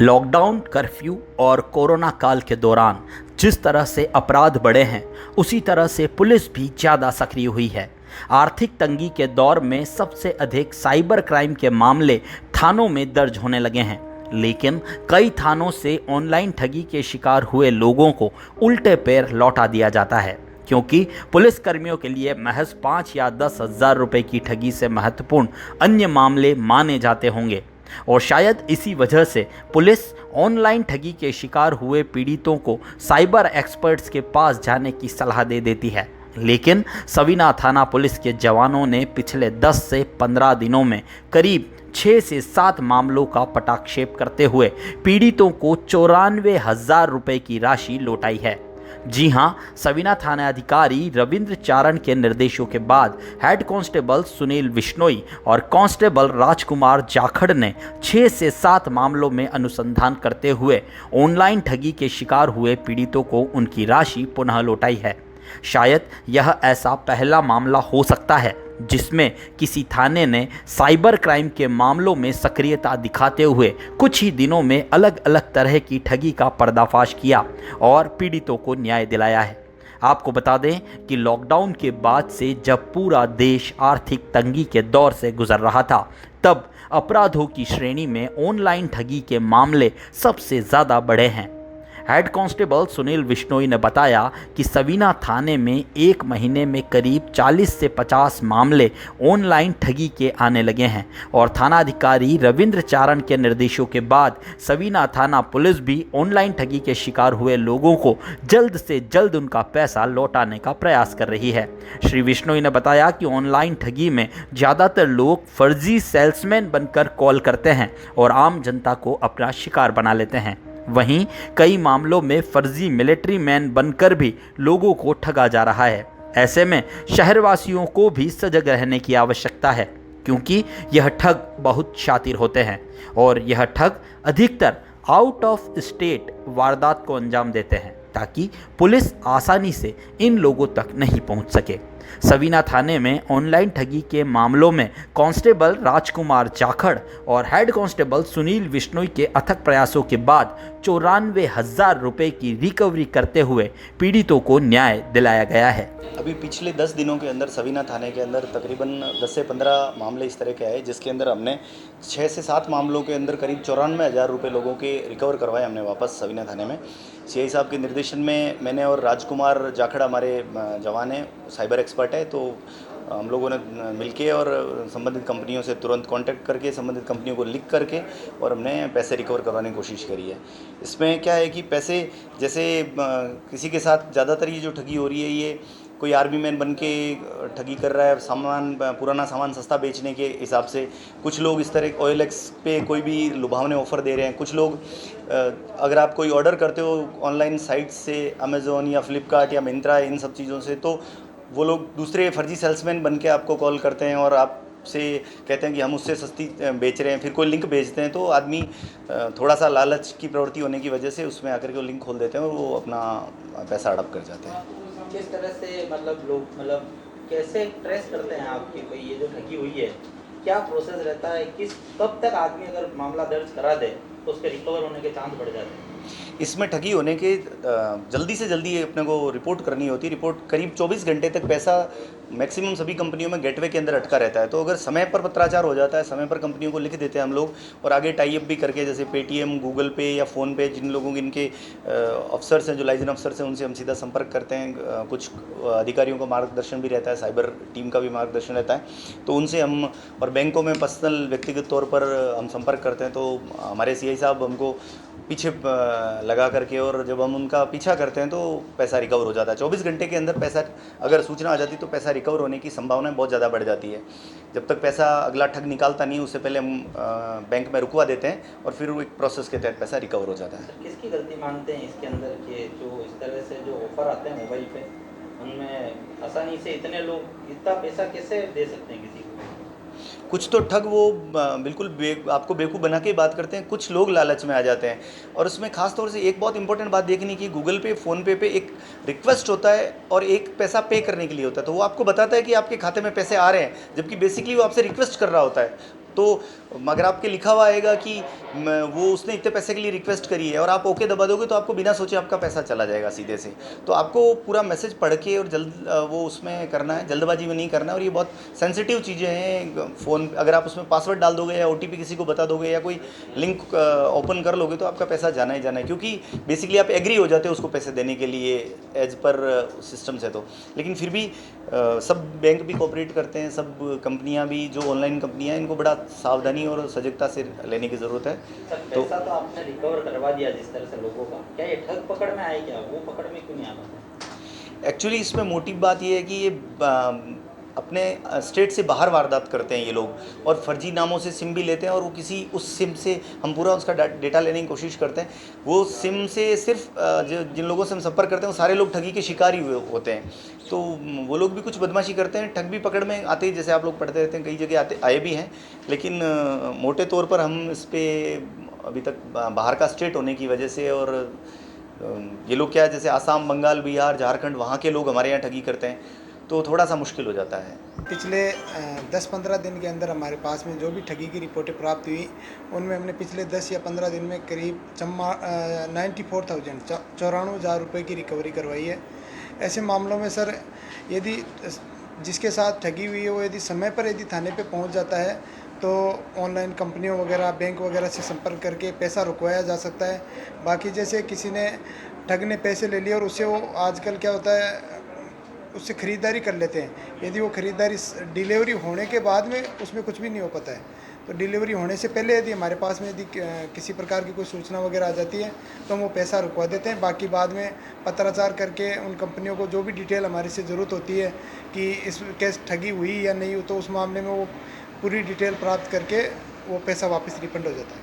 Lockdown, curfew और corona काल के दौरान जिस तरह से अपराध बढ़े हैं, उसी तरह से पुलिस भी ज़्यादा सक्रिय हुई है। आर्थिक तंगी के दौर में सबसे अधिक साइबर क्राइम के मामले थानों में दर्ज होने लगे हैं, लेकिन कई थानों से ऑनलाइन ठगी के शिकार हुए लोगों को उल्टे पैर लौटा दिया जाता है, क्योंकि पुलिस कर्मियों के लिए महज 5 या 10 हज़ार रुपये की ठगी से महत्वपूर्ण अन्य मामले माने जाते होंगे। और शायद इसी वजह से पुलिस ऑनलाइन ठगी के शिकार हुए पीड़ितों को साइबर एक्सपर्ट्स के पास जाने की सलाह दे देती है। लेकिन सवीना थाना पुलिस के जवानों ने पिछले 10 से 15 दिनों में करीब 6 से 7 मामलों का पटाक्षेप करते हुए पीड़ितों को 94,000 रुपये की राशि लौटाई है। जी हां, सवीना थाना अधिकारी रविंद्र चारण के निर्देशों के बाद हेड कांस्टेबल सुनील बिश्नोई और कांस्टेबल राजकुमार जाखड़ ने 6 से 7 मामलों में अनुसंधान करते हुए ऑनलाइन ठगी के शिकार हुए पीड़ितों को उनकी राशि पुनः लौटाई है। शायद यह ऐसा पहला मामला हो सकता है जिसमें किसी थाने ने साइबर क्राइम के मामलों में सक्रियता दिखाते हुए कुछ ही दिनों में अलग अलग तरह की ठगी का पर्दाफाश किया और पीड़ितों को न्याय दिलाया है। आपको बता दें कि लॉकडाउन के बाद से जब पूरा देश आर्थिक तंगी के दौर से गुजर रहा था, तब अपराधों की श्रेणी में ऑनलाइन ठगी के मामले सबसे ज़्यादा बढ़े हैं। हेड कांस्टेबल सुनील बिश्नोई ने बताया कि सवीना थाने में एक महीने में करीब 40 से 50 मामले ऑनलाइन ठगी के आने लगे हैं और थानाधिकारी रविंद्र चारण के निर्देशों के बाद सवीना थाना पुलिस भी ऑनलाइन ठगी के शिकार हुए लोगों को जल्द से जल्द उनका पैसा लौटाने का प्रयास कर रही है। श्री बिश्नोई ने बताया कि ऑनलाइन ठगी में ज़्यादातर लोग फर्जी सेल्समैन बनकर कॉल करते हैं और आम जनता को अपना शिकार बना लेते हैं। वहीं कई मामलों में फर्जी मिलिट्री मैन बनकर भी लोगों को ठगा जा रहा है। ऐसे में शहरवासियों को भी सजग रहने की आवश्यकता है, क्योंकि यह ठग बहुत शातिर होते हैं और यह ठग अधिकतर आउट ऑफ स्टेट वारदात को अंजाम देते हैं, ताकि पुलिस आसानी से इन लोगों तक नहीं पहुंच सके। सवीना थाने में ऑनलाइन ठगी के मामलों में कांस्टेबल राजकुमार जाखड़ और हेड कांस्टेबल सुनील बिश्नोई के अथक प्रयासों के बाद 94,000 रुपये की रिकवरी करते हुए पीड़ितों को न्याय दिलाया गया है। अभी पिछले 10 दिनों के अंदर सवीना थाने के अंदर तकरीबन 10 से 15 मामले इस तरह के आए, जिसके अंदर हमने 6 से 7 मामलों के अंदर करीब 94,000 रुपये लोगों के रिकवर करवाए हमने वापस सवीना थाने में। सीआई साहब के निर्देशन में मैंने और राजकुमार जाखड़ हमारे जवान हैं, साइबर एक्सपर्ट है, तो हम लोगों ने मिलके और संबंधित कंपनियों से तुरंत कांटेक्ट करके संबंधित कंपनियों को लिख करके और हमने पैसे रिकवर करवाने की कोशिश करी है। इसमें क्या है कि पैसे जैसे किसी के साथ ज़्यादातर ये जो ठगी हो रही है, ये कोई आर्मी मैन बन के ठगी कर रहा है, सामान पुराना सामान सस्ता बेचने के हिसाब से। कुछ लोग इस तरह OLX पे कोई भी लुभावने ऑफ़र दे रहे हैं। कुछ लोग अगर आप कोई ऑर्डर करते हो ऑनलाइन साइट से, अमेज़ॉन या फ्लिपकार्ट या मिंत्रा, इन सब चीज़ों से, तो वो लोग दूसरे फर्जी सेल्समैन बन के आपको कॉल करते हैं और आपसे कहते हैं कि हम उससे सस्ती बेच रहे हैं। फिर कोई लिंक भेजते हैं, तो आदमी थोड़ा सा लालच की प्रवृत्ति होने की वजह से उसमें आकर के वो लिंक खोल देते हैं और वो अपना पैसा हड़प कर जाते हैं। किस तरह से लोग कैसे ट्रेस करते हैं आपकी भाई ये जो ठगी हुई है, क्या प्रोसेस रहता है, कब तक आदमी अगर मामला दर्ज करा दे तो उसके रिकवर होने के चांस बढ़ जाते हैं? इसमें ठगी होने के जल्दी से जल्दी अपने को रिपोर्ट करनी होती है। रिपोर्ट करीब 24 घंटे तक पैसा मैक्सिमम सभी कंपनियों में गेटवे के अंदर अटका रहता है। तो अगर समय पर पत्राचार हो जाता है, समय पर कंपनियों को लिख देते हैं हम लोग और आगे टाई अप भी करके, जैसे पेटीएम, गूगल पे या फ़ोन पे, जिन लोगों के इनके अफसर्स हैं, जो लाइसेंस अफसर्स हैं, उनसे हम सीधा संपर्क करते हैं। कुछ अधिकारियों का मार्गदर्शन भी रहता है, साइबर टीम का भी मार्गदर्शन रहता है, तो उनसे हम, और बैंकों में पर्सनल व्यक्तिगत तौर पर हम संपर्क करते हैं। तो हमारे सीआई साहब हमको पीछे लगा करके, और जब हम उनका पीछा करते हैं तो पैसा रिकवर हो जाता है। 24 घंटे के अंदर पैसा, अगर सूचना आ जाती तो पैसा रिकवर होने की संभावना बहुत ज़्यादा बढ़ जाती है। जब तक पैसा अगला ठग निकालता नहीं, उससे पहले हम बैंक में रुकवा देते हैं और फिर वो एक प्रोसेस के तहत पैसा रिकवर हो जाता है। किसकी गलती मानते हैं इसके अंदर कि जो इस तरह से जो ऑफर आते हैं मोबाइल पे, उनमें आसानी से इतने लोग इतना पैसा कैसे दे सकते हैं किसी को? कुछ तो ठग वो बिल्कुल आपको बेवकूफ़ बना के बात करते हैं, कुछ लोग लालच में आ जाते हैं। और उसमें खास तौर से एक बहुत इंपॉर्टेंट बात देखनी कि गूगल पे, फ़ोन पे एक रिक्वेस्ट होता है और एक पैसा पे करने के लिए होता है। तो वो आपको बताता है कि आपके खाते में पैसे आ रहे हैं, जबकि बेसिकली वो आपसे रिक्वेस्ट कर रहा होता है। तो अगर आपके लिखा हुआ आएगा कि वो उसने इतने पैसे के लिए रिक्वेस्ट करी है और आप ओके दबा दोगे तो आपको बिना सोचे आपका पैसा चला जाएगा सीधे से। तो आपको पूरा मैसेज पढ़ के और वो उसमें करना है, जल्दबाजी में नहीं करना। और ये बहुत सेंसिटिव चीज़ें हैं। फ़ोन अगर आप उसमें पासवर्ड डाल दोगे या OTP किसी को बता दोगे या कोई लिंक ओपन कर लोगे तो आपका पैसा जाना ही जाना है, क्योंकि बेसिकली आप एग्री हो जाते हो उसको पैसे देने के लिए एज पर सिस्टम से। तो लेकिन फिर भी सब बैंक भी कोऑपरेट करते हैं, सब कंपनियां भी, जो ऑनलाइन कंपनियां हैं, इनको बड़ा सावधानी और सजगता से लेने की ज़रूरत है। सर पैसा तो आपने रिकवर करवा दिया जिस तरह से लोगों का, क्या ये ठग पकड़ में आए, क्या वो पकड़ में क्यों नहीं आ पाता? एक्चुअली इसमें मोटिव बात ये है कि ये अपने स्टेट से बाहर वारदात करते हैं ये लोग, और फर्जी नामों से सिम भी लेते हैं, और वो किसी उस सिम से हम पूरा उसका डेटा लेने की कोशिश करते हैं। वो सिम से सिर्फ जिन लोगों से हम संपर्क करते हैं वो सारे लोग ठगी के शिकार ही होते हैं। तो वो लोग भी कुछ बदमाशी करते हैं, ठग भी पकड़ में आते ही, जैसे आप लोग पढ़ते रहते हैं, कई जगह आए भी हैं। लेकिन मोटे तौर पर हम इस पर अभी तक बाहर का स्टेट होने की वजह से, और ये लोग क्या है, जैसे आसाम, बंगाल, बिहार, झारखंड, वहाँ के लोग हमारे यहाँ ठगी करते हैं, तो थोड़ा सा मुश्किल हो जाता है। पिछले 10-15 दिन के अंदर हमारे पास में जो भी ठगी की रिपोर्टें प्राप्त हुई, उनमें हमने पिछले 10 या 15 दिन में करीब 94,000 रुपये की रिकवरी करवाई है। ऐसे मामलों में सर, यदि जिसके साथ ठगी हुई है वो यदि समय पर यदि थाने पे पहुंच जाता है तो ऑनलाइन कंपनियों वगैरह, बैंक वगैरह से संपर्क करके पैसा रुकवाया जा सकता है। बाकी जैसे किसी ने ठग ने पैसे ले लिए और उससे वो आजकल क्या होता है, उससे ख़रीदारी कर लेते हैं। यदि वो ख़रीदारी डिलीवरी होने के बाद में उसमें कुछ भी नहीं हो पाता है, तो डिलीवरी होने से पहले यदि हमारे पास में यदि किसी प्रकार की कोई सूचना वगैरह आ जाती है तो हम वो पैसा रुकवा देते हैं। बाकी बाद में पत्राचार करके उन कंपनियों को जो भी डिटेल हमारे से ज़रूरत होती है कि इस केस ठगी हुई या नहीं, तो उस मामले में वो पूरी डिटेल प्राप्त करके वो पैसा वापस रिफंड हो जाता है।